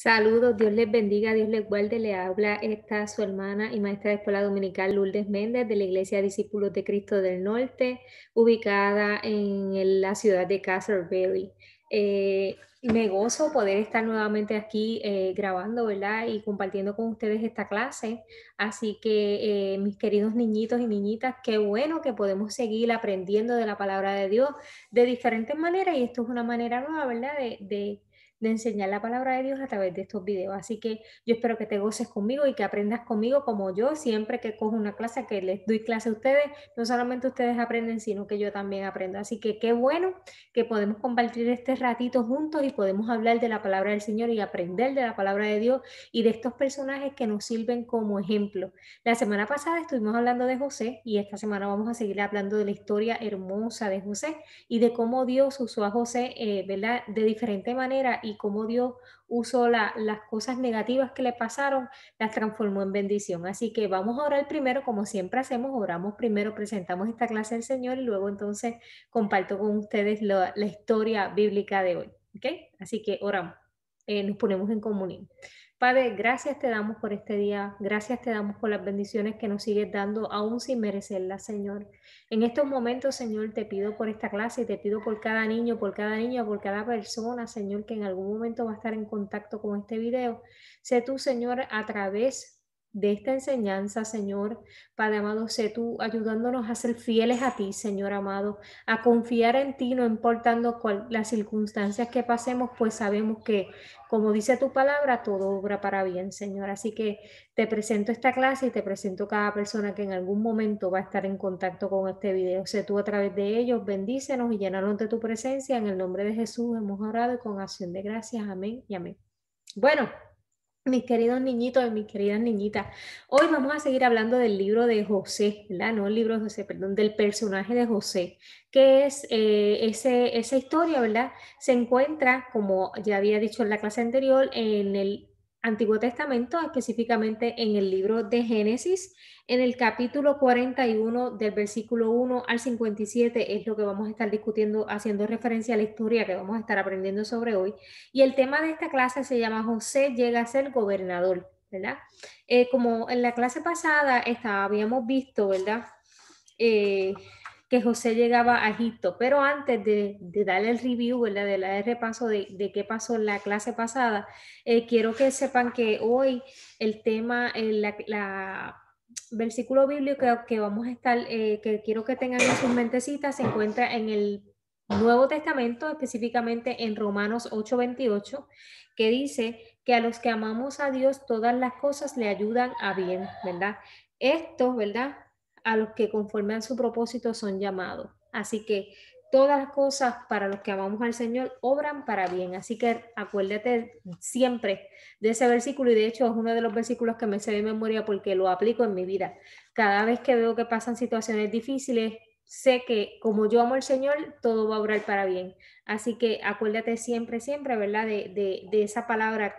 Saludos, Dios les bendiga, Dios les guarde. Le habla esta su hermana y maestra de escuela dominical Lourdes Méndez de la Iglesia Discípulos de Cristo del Norte, ubicada en la ciudad de Castleberry. Me gozo poder estar nuevamente aquí grabando, ¿verdad? Y compartiendo con ustedes esta clase. Así que, mis queridos niñitos y niñitas, qué bueno que podemos seguir aprendiendo de la palabra de Dios de diferentes maneras. Y esto es una manera nueva, ¿verdad? De enseñar la palabra de Dios a través de estos videos. Así que yo espero que te goces conmigo y que aprendas conmigo como yo, siempre que cojo una clase, que les doy clase a ustedes, no solamente ustedes aprenden, sino que yo también aprendo. Así que qué bueno que podemos compartir este ratito juntos y podemos hablar de la palabra del Señor y aprender de la palabra de Dios y de estos personajes que nos sirven como ejemplo. La semana pasada estuvimos hablando de José y esta semana vamos a seguir hablando de la historia hermosa de José y de cómo Dios usó a José, ¿verdad? De diferente manera y cómo Dios usó las cosas negativas que le pasaron, las transformó en bendición. Así que vamos a orar primero, como siempre hacemos, oramos primero, presentamos esta clase al Señor y luego entonces comparto con ustedes la historia bíblica de hoy. ¿Ok? Así que oramos, nos ponemos en comunión. Padre, gracias te damos por este día, gracias te damos por las bendiciones que nos sigues dando, aún sin merecerlas, Señor. En estos momentos, Señor, te pido por esta clase y te pido por cada niño, por cada niña, por cada persona, Señor, que en algún momento va a estar en contacto con este video. Sé tú, Señor, a través de esta enseñanza, Señor, Padre amado, sé tú ayudándonos a ser fieles a ti, Señor amado, a confiar en ti, no importando las circunstancias que pasemos, pues sabemos que, como dice tu palabra, todo obra para bien, Señor. Así que te presento esta clase y te presento cada persona que en algún momento va a estar en contacto con este video. Sé tú a través de ellos, bendícenos y llénanos de tu presencia. En el nombre de Jesús hemos orado y con acción de gracias. Amén y amén. Bueno, mis queridos niñitos y mis queridas niñitas, hoy vamos a seguir hablando del libro de José, ¿verdad? No el libro de José, perdón, del personaje de José, que es esa historia, ¿verdad? Se encuentra, como ya había dicho en la clase anterior, en el Antiguo Testamento, específicamente en el libro de Génesis, en el capítulo 41 del versículo 1 al 57, es lo que vamos a estar discutiendo, haciendo referencia a la historia que vamos a estar aprendiendo sobre hoy. Y el tema de esta clase se llama José llega a ser gobernador, ¿verdad? Como en la clase pasada habíamos visto, ¿verdad? Eh, que José llegaba a Egipto, pero antes de darle el review, ¿verdad? De dar el repaso de qué pasó en la clase pasada, quiero que sepan que hoy el tema, la versículo bíblico que vamos a estar, que quiero que tengan en sus mentecitas, se encuentra en el Nuevo Testamento, específicamente en Romanos 8:28, que dice que a los que amamos a Dios todas las cosas le ayudan a bien, ¿verdad? Esto, ¿verdad? A los que conforme a su propósito son llamados. Así que todas las cosas para los que amamos al Señor obran para bien. Así que acuérdate siempre de ese versículo y de hecho es uno de los versículos que me sé de memoria porque lo aplico en mi vida. Cada vez que veo que pasan situaciones difíciles, sé que como yo amo al Señor, todo va a obrar para bien. Así que acuérdate siempre, siempre, ¿verdad? De esa palabra,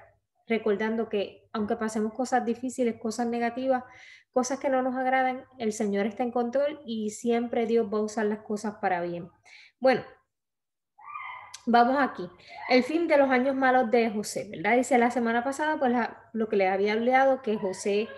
recordando que aunque pasemos cosas difíciles, cosas negativas, cosas que no nos agradan, el Señor está en control y siempre Dios va a usar las cosas para bien. Bueno, vamos aquí. El fin de los años malos de José, ¿verdad? Dice la semana pasada, pues lo que le había hablado, que José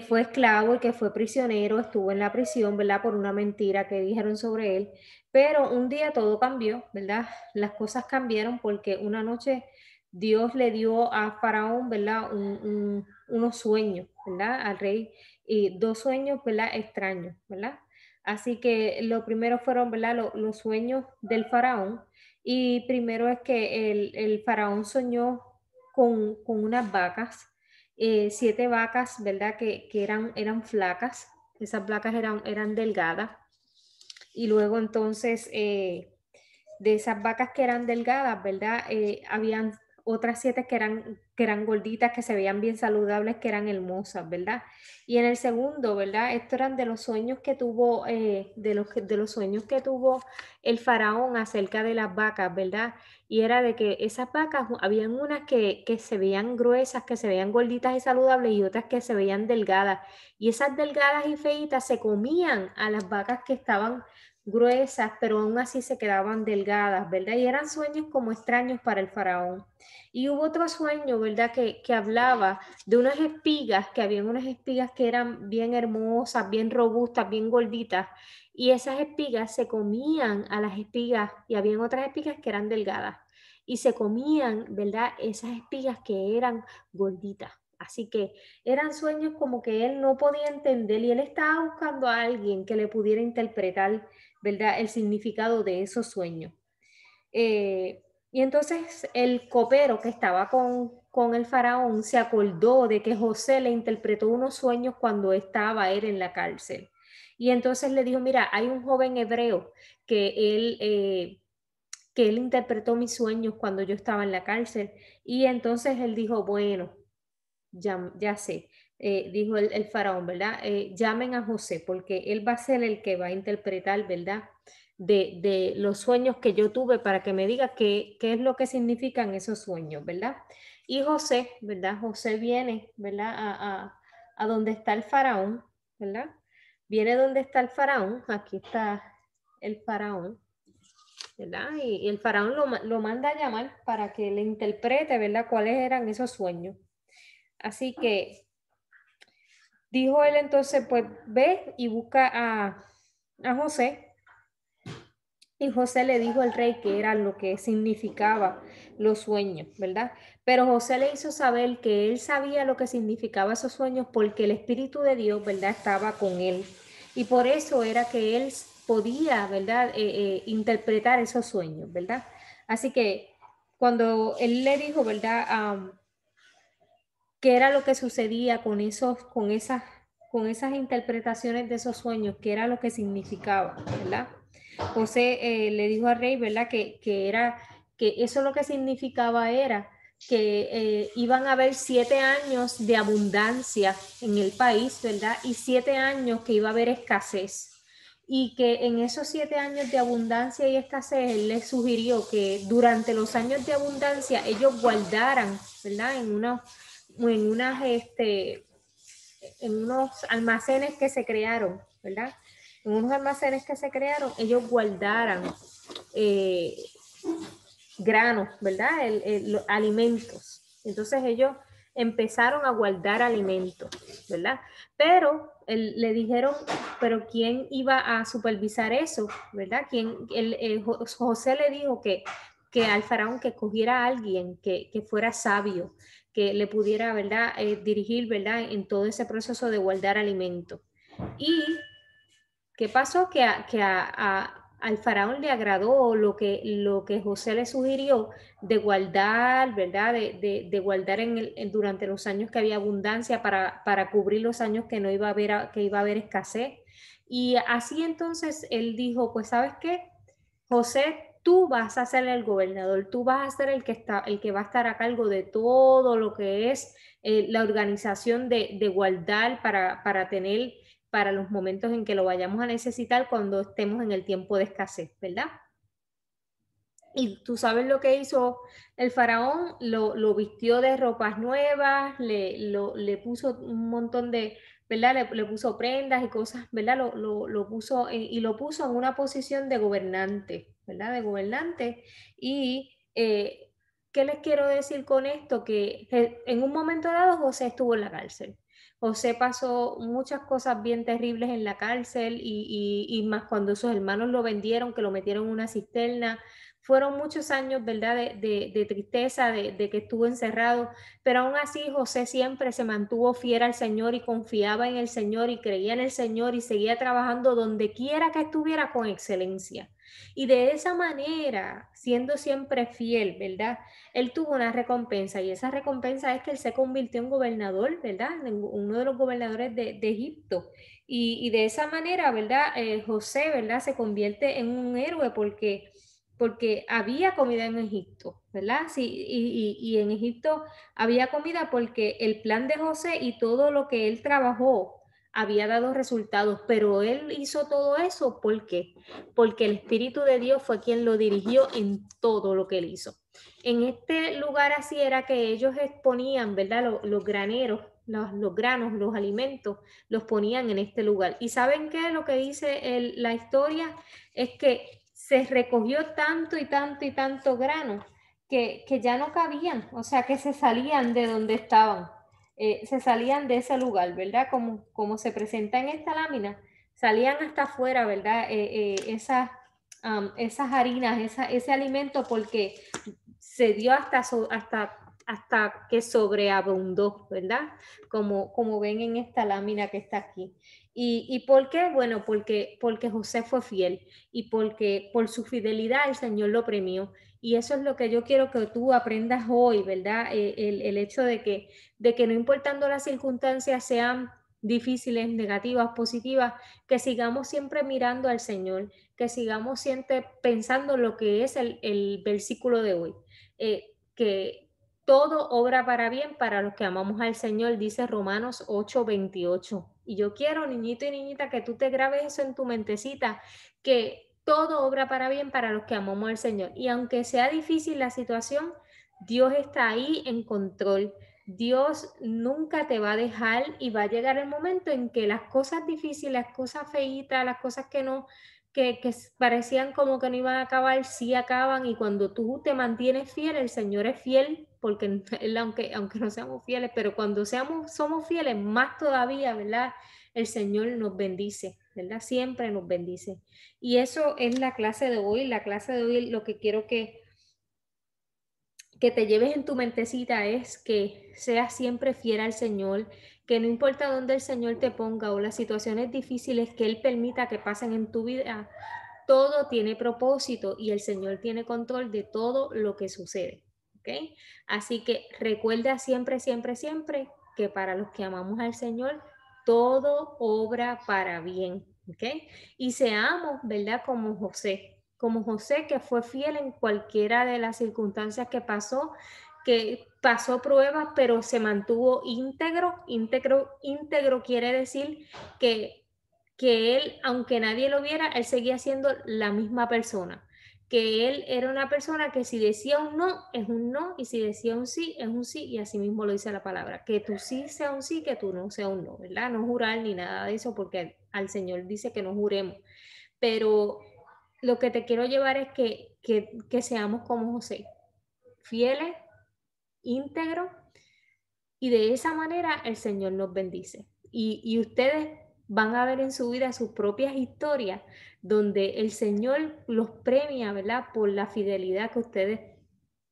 fue esclavo y que fue prisionero, estuvo en la prisión, ¿verdad? Por una mentira que dijeron sobre él. Pero un día todo cambió, ¿verdad? Las cosas cambiaron porque una noche Dios le dio a Faraón, ¿verdad? Unos sueños, ¿verdad? Al rey, y dos sueños, ¿verdad? Extraños, ¿verdad? Así que lo primero fueron, ¿verdad? Los sueños del Faraón. Y primero es que el faraón soñó con unas vacas, 7 vacas, ¿verdad? Que eran flacas, esas vacas eran delgadas. Y luego entonces de esas vacas que eran delgadas, ¿verdad? Habían otras 7 que eran gorditas, que se veían bien saludables, que eran hermosas, ¿verdad? Y en el segundo, ¿verdad? Estos eran de los sueños que tuvo, de los sueños que tuvo el faraón acerca de las vacas, ¿verdad? Y era de que esas vacas, habían unas que se veían gruesas, que se veían gorditas y saludables, y otras que se veían delgadas. Y esas delgadas y feitas se comían a las vacas que estaban gruesas, pero aún así se quedaban delgadas, ¿verdad? Y eran sueños como extraños para el faraón. Y hubo otro sueño, ¿verdad? Que hablaba de unas espigas, que habían unas espigas que eran bien hermosas, bien robustas, bien gorditas, y esas espigas se comían a las espigas, y habían otras espigas que eran delgadas, y se comían, ¿verdad? Esas espigas que eran gorditas. Así que eran sueños como que él no podía entender y él estaba buscando a alguien que le pudiera interpretar, ¿verdad? El significado de esos sueños. Y entonces el copero que estaba con el faraón se acordó de que José le interpretó unos sueños cuando estaba él en la cárcel. Y entonces le dijo, mira, hay un joven hebreo que él interpretó mis sueños cuando yo estaba en la cárcel. Y entonces él dijo, bueno, ya sé, dijo el faraón, ¿verdad? Llamen a José porque él va a ser el que va a interpretar, ¿verdad? De los sueños que yo tuve para que me diga qué es lo que significan esos sueños, ¿verdad? Y José, ¿verdad? José viene, ¿verdad? A donde está el faraón, ¿verdad? Viene donde está el faraón, aquí está el faraón, ¿verdad? Y el faraón lo manda a llamar para que le interprete, ¿verdad? Cuáles eran esos sueños. Así que dijo él entonces, pues ve y busca a José. Y José le dijo al rey que era lo que significaba los sueños, ¿verdad? Pero José le hizo saber que él sabía lo que significaba esos sueños porque el Espíritu de Dios, ¿verdad? Estaba con él. Y por eso era que él podía, ¿verdad? Interpretar esos sueños, ¿verdad? Así que cuando él le dijo, ¿verdad? Qué era lo que sucedía con esas interpretaciones de esos sueños, qué era lo que significaba, ¿verdad? José le dijo al rey, ¿verdad? Que eso lo que significaba era que iban a haber 7 años de abundancia en el país, ¿verdad? Y 7 años que iba a haber escasez. Y que en esos 7 años de abundancia y escasez, él les sugirió que durante los años de abundancia ellos guardaran, ¿verdad? En unas, en unos almacenes que se crearon, ¿verdad? En unos almacenes que se crearon, ellos guardaran eh, granos, ¿verdad? Los alimentos. Entonces ellos empezaron a guardar alimentos, ¿verdad? Pero le dijeron, pero ¿quién iba a supervisar eso, ¿verdad? José le dijo que al faraón que cogiera a alguien que fuera sabio, que le pudiera, ¿verdad? Dirigir, ¿verdad? En todo ese proceso de guardar alimentos. Y ¿qué pasó? Al faraón le agradó lo que José le sugirió de guardar, ¿verdad? De guardar durante los años que había abundancia para cubrir los años que no iba a haber, que iba a haber escasez. Y así entonces él dijo, pues ¿sabes qué? José, tú vas a ser el gobernador, tú vas a ser el que va a estar a cargo de todo lo que es la organización de guardar para tener para los momentos en que lo vayamos a necesitar cuando estemos en el tiempo de escasez, ¿verdad? Y tú sabes lo que hizo el faraón, lo vistió de ropas nuevas, le puso un montón de, ¿verdad? Le puso prendas y cosas, ¿verdad? Lo puso y lo puso en una posición de gobernante, ¿verdad? De gobernante. Y ¿qué les quiero decir con esto? Que en un momento dado José estuvo en la cárcel. José pasó muchas cosas bien terribles en la cárcel y más cuando sus hermanos lo vendieron, que lo metieron en una cisterna. Fueron muchos años, ¿verdad?, de tristeza, de que estuvo encerrado, pero aún así José siempre se mantuvo fiel al Señor y confiaba en el Señor y creía en el Señor y seguía trabajando donde quiera que estuviera con excelencia. Y de esa manera, siendo siempre fiel, ¿verdad? Él tuvo una recompensa y esa recompensa es que él se convirtió en gobernador, ¿verdad? En uno de los gobernadores de Egipto. Y de esa manera, ¿verdad? José, ¿verdad? Se convierte en un héroe porque había comida en Egipto, ¿verdad? Sí, y en Egipto había comida porque el plan de José y todo lo que él trabajó había dado resultados, pero él hizo todo eso, ¿por qué? Porque el Espíritu de Dios fue quien lo dirigió en todo lo que él hizo. En este lugar así era que ellos exponían, ¿verdad? Los graneros, los granos, los alimentos, los ponían en este lugar. ¿Y saben qué? Lo que dice la historia es que se recogió tanto y tanto y tanto grano que ya no cabían, o sea, que se salían de donde estaban, se salían de ese lugar, ¿verdad? Como se presenta en esta lámina, salían hasta afuera, ¿verdad? Esas harinas, ese alimento, porque se dio hasta que sobreabundó, ¿verdad? Como ven en esta lámina que está aquí. ¿Y por qué? Bueno, porque José fue fiel y porque por su fidelidad el Señor lo premió. Y eso es lo que yo quiero que tú aprendas hoy, ¿verdad? El hecho de que no importando las circunstancias sean difíciles, negativas, positivas, que sigamos siempre mirando al Señor, que sigamos siempre pensando lo que es el versículo de hoy, que todo obra para bien para los que amamos al Señor, dice Romanos 8:28. Y yo quiero, niñito y niñita, que tú te grabes eso en tu mentecita, que todo obra para bien para los que amamos al Señor. Y aunque sea difícil la situación, Dios está ahí en control. Dios nunca te va a dejar y va a llegar el momento en que las cosas difíciles, las cosas feitas, las cosas que no, que parecían como que no iban a acabar, sí acaban, y cuando tú te mantienes fiel, el Señor es fiel, porque él, aunque no seamos fieles, pero cuando somos fieles, más todavía, ¿verdad? El Señor nos bendice, ¿verdad? Siempre nos bendice. Y eso es la clase de hoy. La clase de hoy, lo que quiero que te lleves en tu mentecita es que seas siempre fiel al Señor, que no importa dónde el Señor te ponga o las situaciones difíciles que Él permita que pasen en tu vida, todo tiene propósito y el Señor tiene control de todo lo que sucede. ¿Ok? Así que recuerda siempre, siempre, siempre que para los que amamos al Señor, todo obra para bien. ¿Ok? Y seamos, ¿verdad? Como José que fue fiel en cualquiera de las circunstancias que pasó pruebas, pero se mantuvo íntegro. Íntegro quiere decir que él, aunque nadie lo viera, él seguía siendo la misma persona. Que él era una persona que si decía un no, es un no, y si decía un sí, es un sí, y así mismo lo dice la palabra. Que tu sí sea un sí, que tu no sea un no, ¿verdad? No jurar ni nada de eso, porque al Señor dice que no juremos. Pero lo que te quiero llevar es que seamos como José, fieles, íntegros, y de esa manera el Señor nos bendice. Y ustedes van a ver en su vida sus propias historias donde el Señor los premia, ¿verdad? Por la fidelidad que ustedes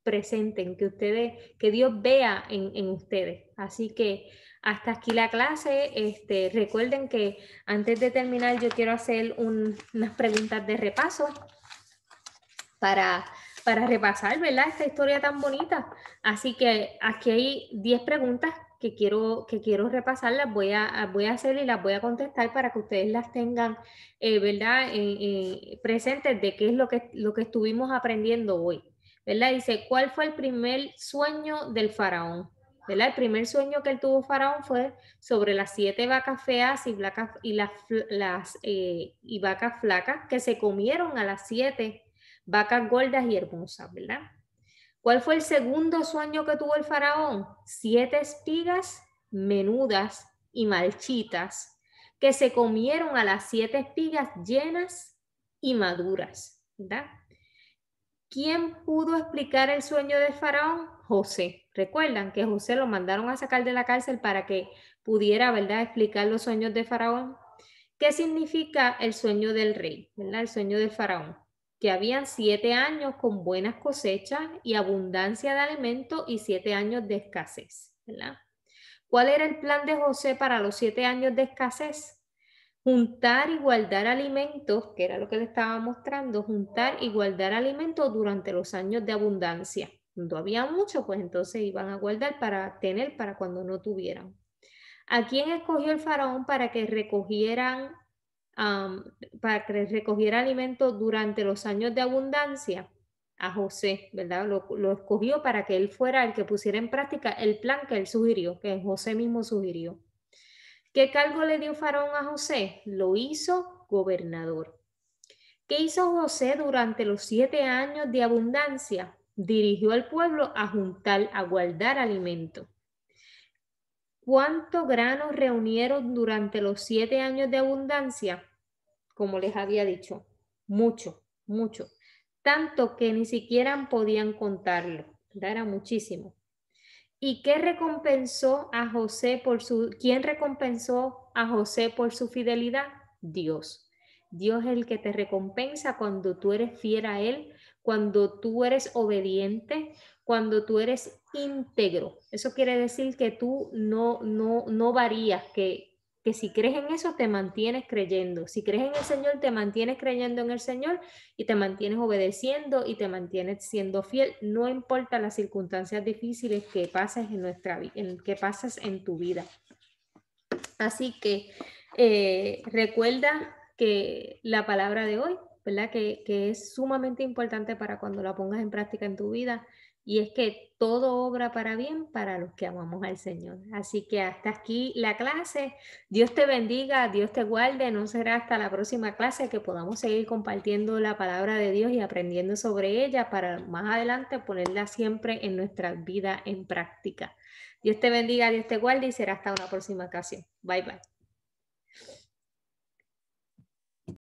presenten, que Dios vea en ustedes. Así que hasta aquí la clase. Recuerden que antes de terminar yo quiero hacer unas preguntas de repaso para, para repasar, ¿verdad? Esta historia tan bonita. Así que aquí hay 10 preguntas que quiero repasar, voy a hacer y las voy a contestar para que ustedes las tengan, ¿verdad? Presentes de qué es lo que estuvimos aprendiendo hoy, ¿verdad? Dice, ¿cuál fue el primer sueño del faraón? ¿Verdad? El primer sueño que él tuvo faraón fue sobre las 7 vacas feas y vacas flacas que se comieron a las 7 vacas gordas y hermosas, ¿verdad? ¿Cuál fue el segundo sueño que tuvo el faraón? 7 espigas menudas y marchitas que se comieron a las 7 espigas llenas y maduras, ¿verdad? ¿Quién pudo explicar el sueño del faraón? José. Recuerdan que José lo mandaron a sacar de la cárcel para que pudiera, ¿verdad?, explicar los sueños de faraón. ¿Qué significa el sueño del rey? ¿Verdad? El sueño del faraón. Que habían 7 años con buenas cosechas y abundancia de alimento y 7 años de escasez, ¿verdad? ¿Cuál era el plan de José para los 7 años de escasez? Juntar y guardar alimentos, que era lo que le estaba mostrando, juntar y guardar alimentos durante los años de abundancia. Cuando había mucho, pues entonces iban a guardar para tener para cuando no tuvieran. ¿A quién escogió el faraón para que recogiera alimentos durante los años de abundancia? A José, ¿verdad? Lo escogió para que él fuera el que pusiera en práctica el plan que él sugirió, que José mismo sugirió. ¿Qué cargo le dio faraón a José? Lo hizo gobernador. ¿Qué hizo José durante los 7 años de abundancia? Dirigió al pueblo a juntar, a guardar alimento. ¿Cuánto grano reunieron durante los 7 años de abundancia? Como les había dicho, mucho, mucho. Tanto que ni siquiera podían contarlo, ¿verdad? Era muchísimo. ¿Y qué recompensó a José quién recompensó a José por su fidelidad? Dios. Dios es el que te recompensa cuando tú eres fiel a Él, cuando tú eres obediente, cuando tú eres íntegro. Eso quiere decir que tú no varías, que si crees en eso te mantienes creyendo. Si crees en el Señor, te mantienes creyendo en el Señor y te mantienes obedeciendo y te mantienes siendo fiel, no importa las circunstancias difíciles que pases en nuestra vida, que pases en tu vida. Así que recuerda que la palabra de hoy, ¿verdad? Que es sumamente importante para cuando la pongas en práctica en tu vida, y es que todo obra para bien para los que amamos al Señor. Así que hasta aquí la clase. Dios te bendiga, Dios te guarde. No será hasta la próxima clase que podamos seguir compartiendo la palabra de Dios y aprendiendo sobre ella para más adelante ponerla siempre en nuestra vida en práctica. Dios te bendiga, Dios te guarde y será hasta una próxima ocasión. Bye bye.